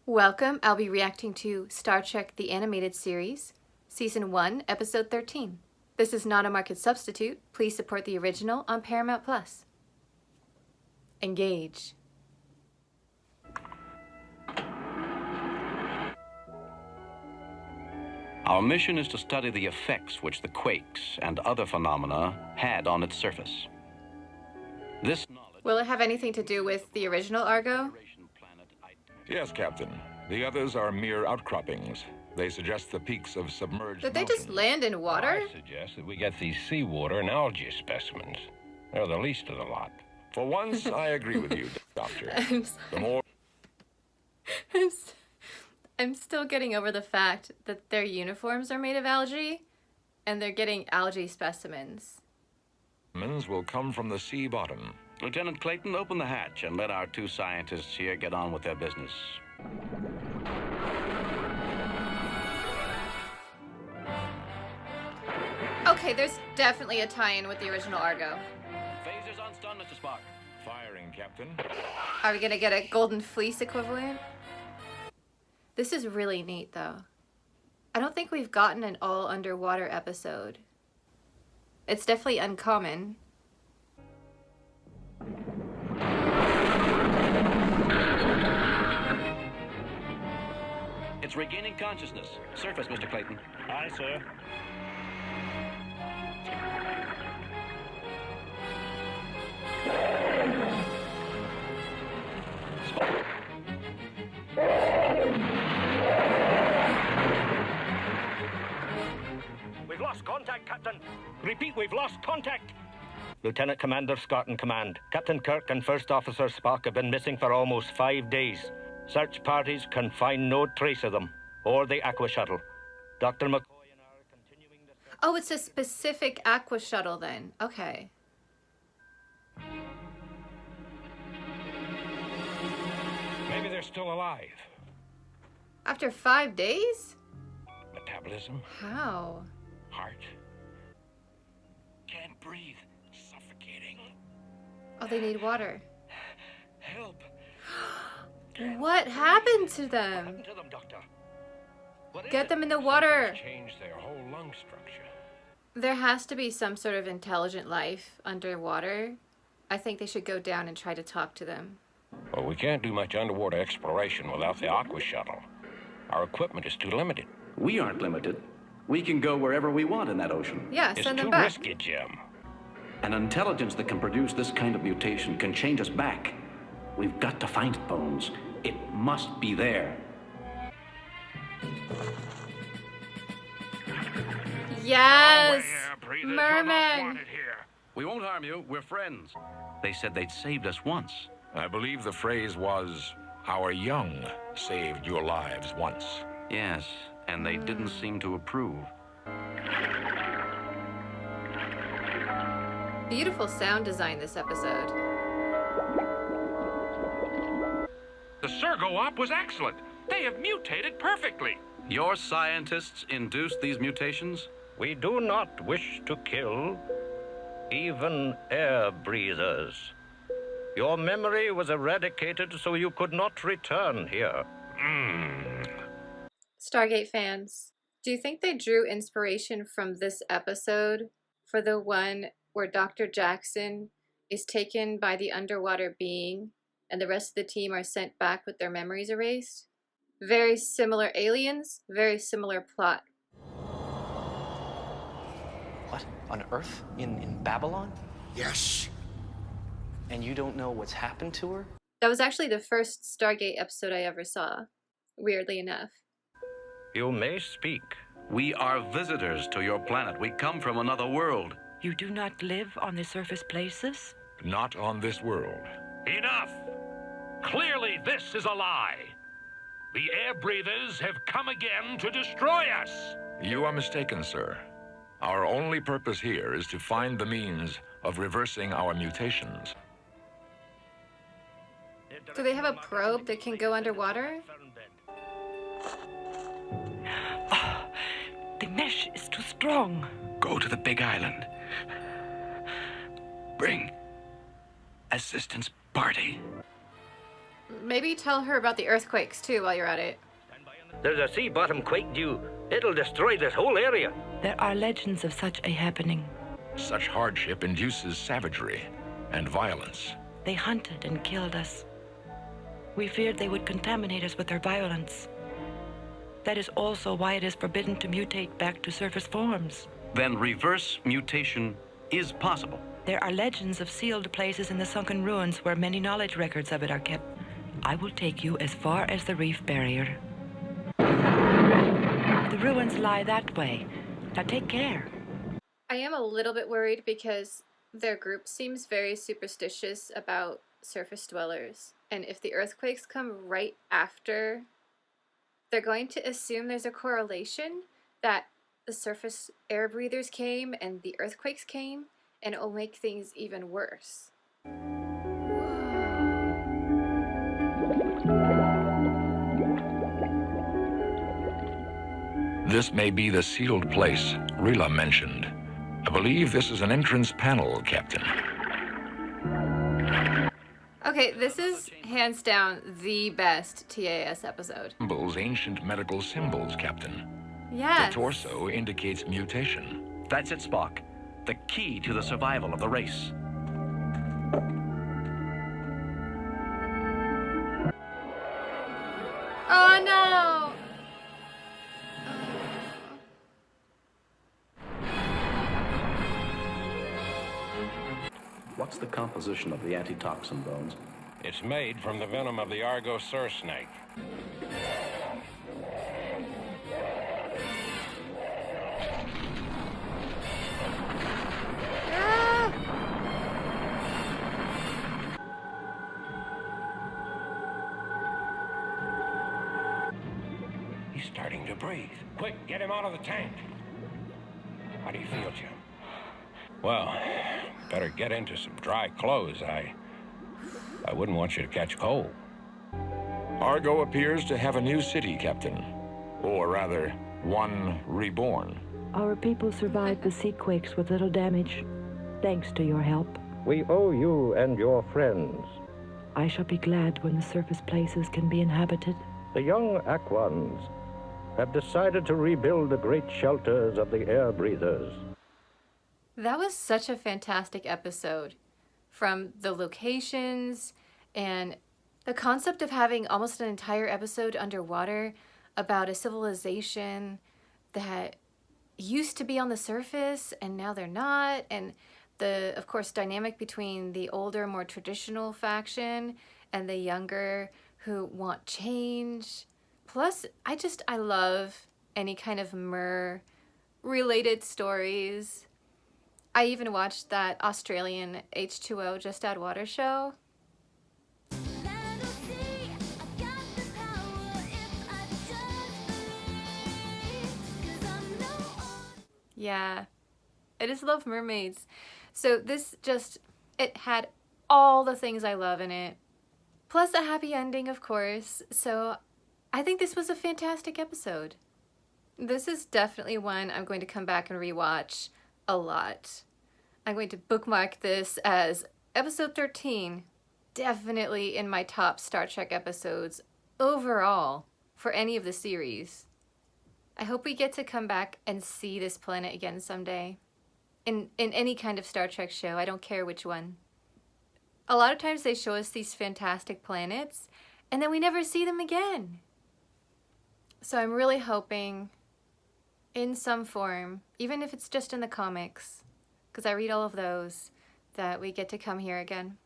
Welcome. I'll be reacting to Star Trek The Animated Series, Season 1, Episode 13. This is not a market substitute. Please support the original on Paramount+. Engage. Our mission is to study the effects which the quakes and other phenomena had on its surface. This knowledge... Will it have anything to do with the original Argo? Yes, Captain. The others are mere outcroppings. They suggest the peaks of submerged Did they just mountains. land in water? I suggest that we get these seawater and algae specimens. They're the least of the lot. For once, I agree with you, Doctor. I'm The more I'm still getting over the fact that their uniforms are made of algae, and they're getting algae specimens. specimens will come from the sea bottom. Lieutenant Clayton, open the hatch and let our two scientists here get on with their business. Okay, there's definitely a tie-in with the original Argo. Phasers on stun, Mr. Spock. Firing, Captain. Are we gonna get a Golden Fleece equivalent? This is really neat, though. I don't think we've gotten an all-underwater episode. It's definitely uncommon. It's regaining consciousness. Surface, Mr. Clayton. Aye, sir. We've lost contact, Captain. Repeat, we've lost contact. Lieutenant Commander Scott in command. Captain Kirk and First Officer Spock have been missing for almost 5 days. Search parties can find no trace of them, or the Aqua Shuttle. Dr. McCoy and I are continuing the search. Oh, it's a specific Aqua Shuttle then. Okay. Maybe they're still alive. After 5 days? Metabolism, How? heart. Can't breathe. Suffocating. Oh, they need water. Help. What happened to them? Happened to them, Doctor? What is Get it? them in the water. Something's changed their whole lung structure. There has to be some sort of intelligent life underwater. I think they should go down and try to talk to them. Well, we can't do much underwater exploration without the Aqua Shuttle. Our equipment is too limited. We aren't limited. We can go wherever we want in that ocean. Yeah, It's send them too back. risky, Jim. An intelligence that can produce this kind of mutation can change us back. We've got to find it, Bones. It must be there. Yes! Breathers Merman! here. We won't harm you. We're friends. They said they'd saved us once. I believe the phrase was, "Our young saved your lives once." Yes, and they didn't seem to approve. Beautiful sound design this episode. The Sergo-Op was excellent. They have mutated perfectly. Your scientists induced these mutations? We do not wish to kill even air breathers. Your memory was eradicated so you could not return here. Stargate fans, do you think they drew inspiration from this episode for the one where Dr. Jackson is taken by the underwater being and the rest of the team are sent back with their memories erased? Very similar aliens, very similar plot. What? On Earth? In Babylon? Yes. And you don't know what's happened to her? That was actually the first Stargate episode I ever saw, weirdly enough. You may speak. We are visitors to your planet. We come from another world. You do not live on the surface places? Not on this world. Enough! Clearly, this is a lie. The air breathers have come again to destroy us. You are mistaken, sir. Our only purpose here is to find the means of reversing our mutations. Do they have a probe that can go underwater? The mesh is too strong. Go to the big island. Bring assistance party. Maybe tell her about the earthquakes too while you're at it. There's a sea bottom quake due. It'll destroy this whole area. There are legends of such a happening. Such hardship induces savagery and violence. They hunted and killed us. We feared they would contaminate us with their violence. That is also why it is forbidden to mutate back to surface forms. Then reverse mutation is possible. There are legends of sealed places in the sunken ruins where many knowledge records of it are kept. I will take you as far as the reef barrier. The ruins lie that way. Now take care. I am a little bit worried because their group seems very superstitious about surface dwellers. And if the earthquakes come right after, they're going to assume there's a correlation that the surface air breathers came and the earthquakes came, and it will make things even worse. This may be the sealed place Rila mentioned. I believe this is an entrance panel, Captain. Okay, this is hands down the best TAS episode. Symbols, ancient medical symbols, Captain. Yes. The torso indicates mutation. That's it, Spock. The key to the survival of the race. Oh no! What's the composition of the antitoxin, Bones? It's made from the venom of the Argo sur snake. Ah! He's starting to breathe. Quick, get him out of the tank. How do you feel, Jim? Well, better get into some dry clothes. I wouldn't want you to catch cold. Argo appears to have a new city, Captain. Or rather, one reborn. Our people survived the sea quakes with little damage, thanks to your help. We owe you and your friends. I shall be glad when the surface places can be inhabited. The young Aquans have decided to rebuild the great shelters of the air breathers. That was such a fantastic episode. From the locations and the concept of having almost an entire episode underwater about a civilization that used to be on the surface and now they're not, and the, of course, dynamic between the older, more traditional faction and the younger who want change. Plus, I love any kind of related stories. I even watched that Australian H2O Just Add Water show. Yeah, I just love mermaids. So this it had all the things I love in it. Plus a happy ending, of course. So I think this was a fantastic episode. This is definitely one I'm going to come back and rewatch a lot. I'm going to bookmark this as episode 13, definitely in my top Star Trek episodes overall for any of the series. I hope we get to come back and see this planet again someday. In any kind of Star Trek show, I don't care which one. A lot of times they show us these fantastic planets, and then we never see them again. So I'm really hoping, in some form, even if it's just in the comics, because I read all of those, that we get to come here again.